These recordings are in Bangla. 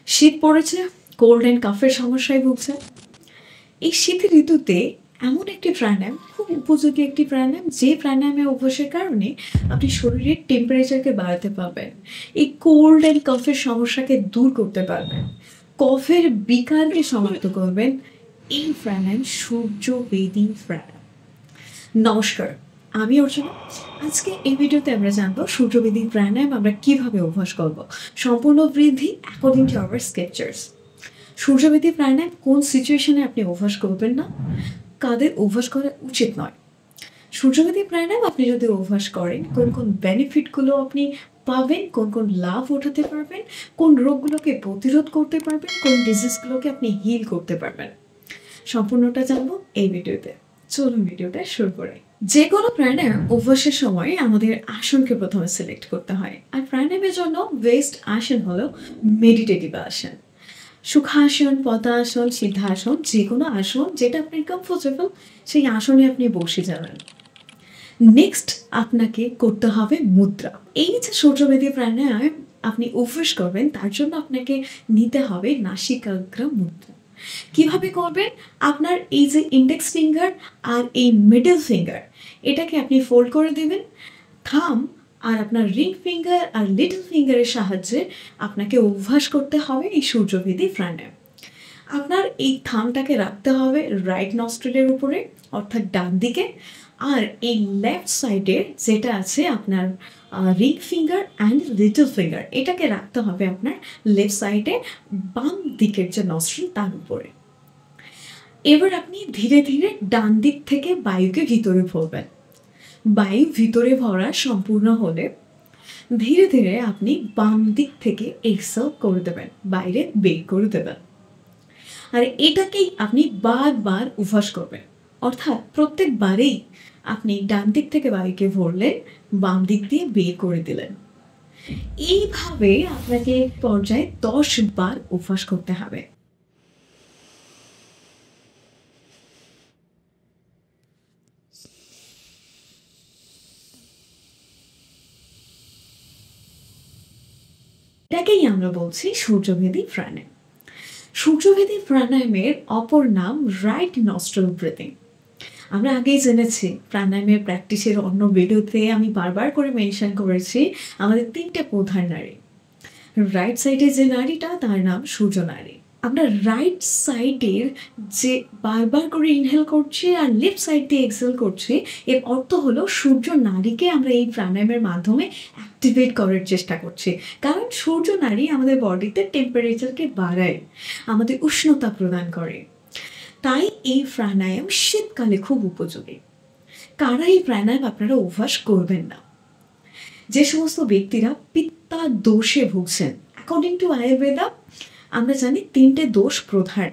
শীত পড়েছে, কোল্ড অ্যান্ড কাফের সমস্যায় ভুগছে। এই শীত ঋতুতে এমন একটি প্রাণায়াম, খুব উপযোগী একটি প্রাণায়াম, যে প্রাণায়ামের অভ্যাসের কারণে আপনি শরীরের টেম্পারেচারকে বাড়াতে পারবেন, এই কোল্ড অ্যান্ড কফের সমস্যাকে দূর করতে পারবেন, কফের বিকারকে সমাপ্ত করবেন। এই প্রাণায়াম সূর্যবেদী প্রাণায়াম। নমস্কার, আমি অর্চনা। আজকে এই ভিডিওতে আমরা জানবো সূর্যবেদী প্রাণায়াম আমরা কিভাবে অভ্যাস করব। সম্পূর্ণ বৃদ্ধি অ্যাকর্ডিং টু আওয়ার স্ক্রিপচার্স। সূর্যবেদী প্রাণায়াম কোন সিচুয়েশনে আপনি অভ্যাস করবেন না, কাদের অভ্যাস করা উচিত নয়। সূর্যবেদী প্রাণায়াম আপনি যদি অভ্যাস করেন, কোন কোন বেনিফিটগুলো আপনি পাবেন, কোন কোন লাভ ওঠাতে পারবেন, কোন রোগগুলোকে প্রতিরোধ করতে পারবেন, কোন ডিজিজগুলোকে আপনি হিল করতে পারবেন, সম্পূর্ণটা জানবো এই ভিডিওতে। চলুন ভিডিওটা শুরু করি। যে কোনো প্রাণায়াম অভ্যাসের সময় আমাদের আসনকে প্রথমে সিলেক্ট করতে হয়। আর প্রাণায়ামের জন্য বেস্ট আসন হলো মেডিটেটিভ আসন। সুখাসন, পদ্মাসন, সিদ্ধাসন, যে কোনো আসন যেটা আপনার কমফোর্টেবল, সেই আসনে আপনি বসে যাবেন। নেক্সট আপনাকে করতে হবে মুদ্রা। এই যে সূর্যবেদী প্রাণায়াম আপনি অভ্যাস করবেন, তার জন্য আপনাকে নিতে হবে নাসিকাগ্রা মুদ্রা। কিভাবে করবেন? আপনার এই যে ইন্ডেক্স ফিঙ্গার আর এই মিডল ফিঙ্গার, এটাকে আপনি ফোল্ড করে দেবেন। থাম আর আপনার রিং ফিঙ্গার আর লিটল ফিঙ্গারের সাহায্যে আপনাকে অভ্যাস করতে হবে এই সূর্যবেদী প্রাণায়াম। আপনার এই থামটাকে রাখতে হবে রাইট নস্ট্রিলের উপরে, অর্থাৎ ডান দিকে। আর এই লেফট সাইডে যেটা আছে আপনার ring finger and little finger, এটাকে রাখতে হবে আপনার লেফট সাইডে বাম দিকের যে নস্ট্রিল তার উপরে। এবার আপনি ধীরে ধীরে ডান দিক থেকে বায়ুকে ভিতরে ভরবেন। বায়ু ভিতরে ভরা সম্পূর্ণ হলে ধীরে ধীরে আপনি বাম দিক থেকে এক্সেল করে দেবেন, বাইরে বের করে দেবেন। আর এটাকেই আপনি বারবার অভ্যাস করবেন, অর্থাৎ প্রত্যেকবারেই আপনি ডান দিক থেকে বায়ুকে ভরলেন, বাম দিক দিয়ে বের করে দিলেন। এইভাবে আপনাকে পর্যায়ে 10 বার অভ্যাস করতে হবে। এটাকেই আমরা বলছি সূর্যবেদী প্রাণায়াম। সূর্যবেদী প্রাণায়ামের অপর নাম রাইট নস্ট্রিল ব্রিথিং। আমরা আগেই জেনেছি, প্রাণায়ামের প্র্যাকটিসের অন্য ভিডিওতে আমি বারবার করে মেনশন করেছি আমাদের 3টে প্রধান নাড়ি। রাইট সাইডে যে নাড়িটা তার নাম সূর্য নাড়ি। আমরা রাইট সাইডের যে বারবার করে ইনহেল করছি আর লেফট সাইড দিয়ে এক্সহেল করছি, এর অর্থ হলো সূর্য নাড়িকে আমরা এই প্রাণায়ামের মাধ্যমে অ্যাক্টিভেট করার চেষ্টা করছি। কারণ সূর্য নাড়ি আমাদের বডিতে টেম্পারেচারকে বাড়ায়, আমাদের উষ্ণতা প্রদান করে। তাই এই প্রাণায়াম শীতকালে খুব উপযোগী। কারা এই প্রাণায়াম আপনারা অভ্যাস করবেন না? যে সমস্ত ব্যক্তিরা পিত্তা দোষে ভুগছেন। অ্যাকর্ডিং টু আয়ুর্বেদা আমরা জানি 3টে দোষ প্রধান,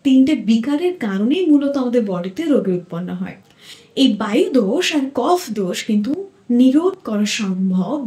3টে বিকারের কারণেই মূলত আমাদের বডিতে রোগে উৎপন্ন হয়। এই বায়ু দোষ আর কফ দোষ কিন্তু নিরোধ করা সম্ভব,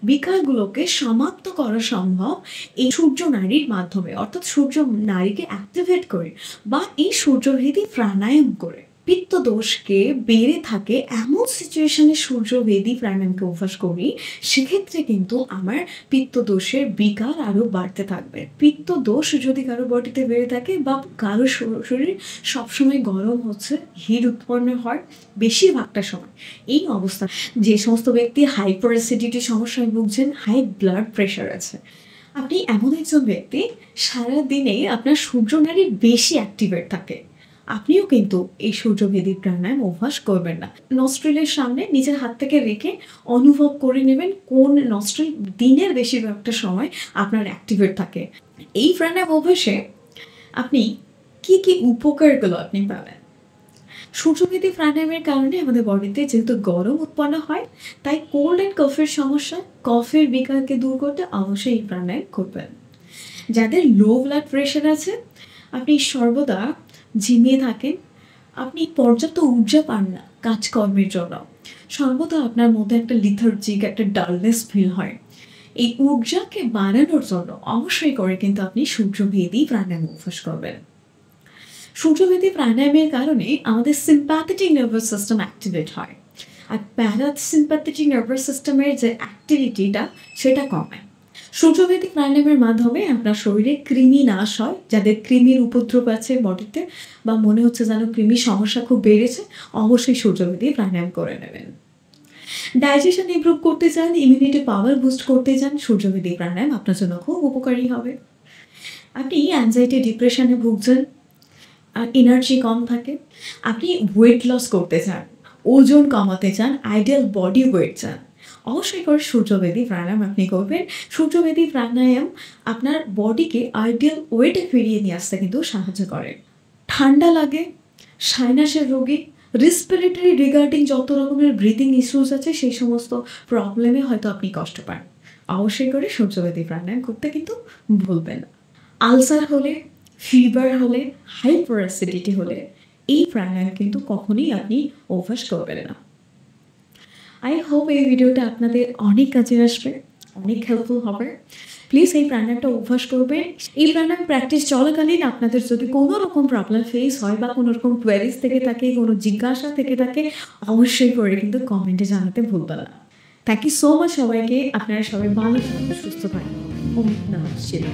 বিকারগুলোকে সমাপ্ত করা সম্ভব এই সূর্য নাড়ির মাধ্যমে, অর্থাৎ সূর্য নাড়িকে অ্যাক্টিভেট করে বা এই সূর্যভেদী প্রাণায়াম করে। পিত্ত দোষকে বেড়ে থাকে এমন সিচুয়েশনে সূর্যবেদী প্রাণায়ামকে অভ্যাস করি, সেক্ষেত্রে কিন্তু আমার পিত্ত দোষের বিকার আরও বাড়তে থাকবে। পিত্ত দোষ যদি কারো বডিতে বেড়ে থাকে বা কারো শরীর সবসময় গরম হচ্ছে, হিট উৎপন্ন হয় বেশিরভাগটা সময়, এই অবস্থা যে সমস্ত ব্যক্তি হাইপার অ্যাসিডিটি সমস্যায় ভুগছেন, হাই ব্লাড প্রেশার আছে, আপনি এমন একজন ব্যক্তি সারাদিনে আপনার সূর্য নাড়ি বেশি অ্যাক্টিভেট থাকে, আপনিও কিন্তু এই সূর্যভেদী প্রাণায়াম অভ্যাস করবেন না। নস্ট্রিলের সামনে নিজের হাত থেকে রেখে অনুভব করে নেবেন কোন নস্ট্রিল দিনের বেশিরভাগটা সময় আপনার অ্যাক্টিভেট থাকে। এই প্রাণায়াম অভ্যাসে আপনি কি কি উপকারগুলো আপনি পাবেন? সূর্যভেদী প্রাণায়ামের কারণে আমাদের বডিতে যেহেতু গরম উৎপন্ন হয়, তাই কোল্ড অ্যান্ড কফের সমস্যা, কফের বিকারকে দূর করতে অবশ্যই এই প্রাণায়াম করবেন। যাদের লো ব্লাড প্রেশার আছে, আপনি সর্বদা ঝিমিয়ে থাকেন, আপনি পর্যাপ্ত ঊর্জা পান না কাজকর্মের জন্য, সর্বদা আপনার মধ্যে একটা লিথার্জিক, একটা ডালনেস ফিল হয়, এই ঊর্জাকে বাড়ানোর জন্য অবশ্যই করে কিন্তু আপনি সূর্যভেদী প্রাণায়াম অভ্যাস করবেন। সূর্যভেদী প্রাণায়ামের কারণে আমাদের সিম্প্যাথেটিক নার্ভাস সিস্টেম অ্যাক্টিভেট হয়, আর প্যারাসিম্প্যাথেটিক নার্ভাস সিস্টেমের যে অ্যাক্টিভিটিটা সেটা কমে। সূর্যভেদী প্রাণায়ামের মাধ্যমে আপনার শরীরে কৃমি নাশ হয়। যাদের কৃমির উপদ্রব আছে বডিতে বা মনে হচ্ছে যেন কৃমির সমস্যা খুব বেড়েছে, অবশ্যই সূর্যভেদী প্রাণায়াম করে নেবেন। ডাইজেশন ইমপ্রুভ করতে চান, ইমিউনিটি পাওয়ার বুস্ট করতে চান, সূর্যভেদী প্রাণায়াম আপনার জন্য খুব উপকারী হবে। আপনি অ্যাংজাইটি ডিপ্রেশনে ভুগছেন, এনার্জি কম থাকে, আপনি ওয়েট লস করতে চান, ওজন কমাতে চান, আইডিয়াল বডি ওয়েট চান, অবশ্যই করে সূর্যভেদী প্রাণায়াম আপনি করবেন। সূর্যভেদী প্রাণায়াম আপনার বডিকে আইডিয়াল ওয়েটে ফিরিয়ে নিয়ে আসতে কিন্তু সাহায্য করে। ঠান্ডা লাগে, সাইনাসের রোগী, রেসপিরেটরি রিগার্ডিং যত রকমের ব্রিদিং ইস্যুস আছে সেই সমস্ত প্রবলেমে হয়তো আপনি কষ্ট পান, অবশ্যই করে সূর্যভেদী প্রাণায়াম করতে কিন্তু ভুলবেন না। আলসার হলে, ফিভার হলে, হাইপার অ্যাসিডিটি হলে এই প্রাণায়াম কিন্তু কখনোই আপনি অভ্যাস করবেন না। আই হোপ এই ভিডিওটা আপনাদের অনেক কাজে আসবে, অনেক হেল্পফুল হবে। প্লিজ এই প্রাণায়ামটা অভ্যাস করবেন। এই প্রাণায়াম প্র্যাকটিস চলাকালীন আপনাদের যদি কোনো রকম প্রবলেম ফেস হয় বা কোনো রকম কোয়ারিজ থেকে থাকে, কোনো জিজ্ঞাসা থেকে থাকে, অবশ্যই করে কিন্তু কমেন্টে জানাতে ভুলবেন না। থ্যাংক ইউ সো মাচ সবাইকে। আপনারা সবাই ভালো থাকুন, সুস্থ থাকুন। ওম নমঃ শিবায়।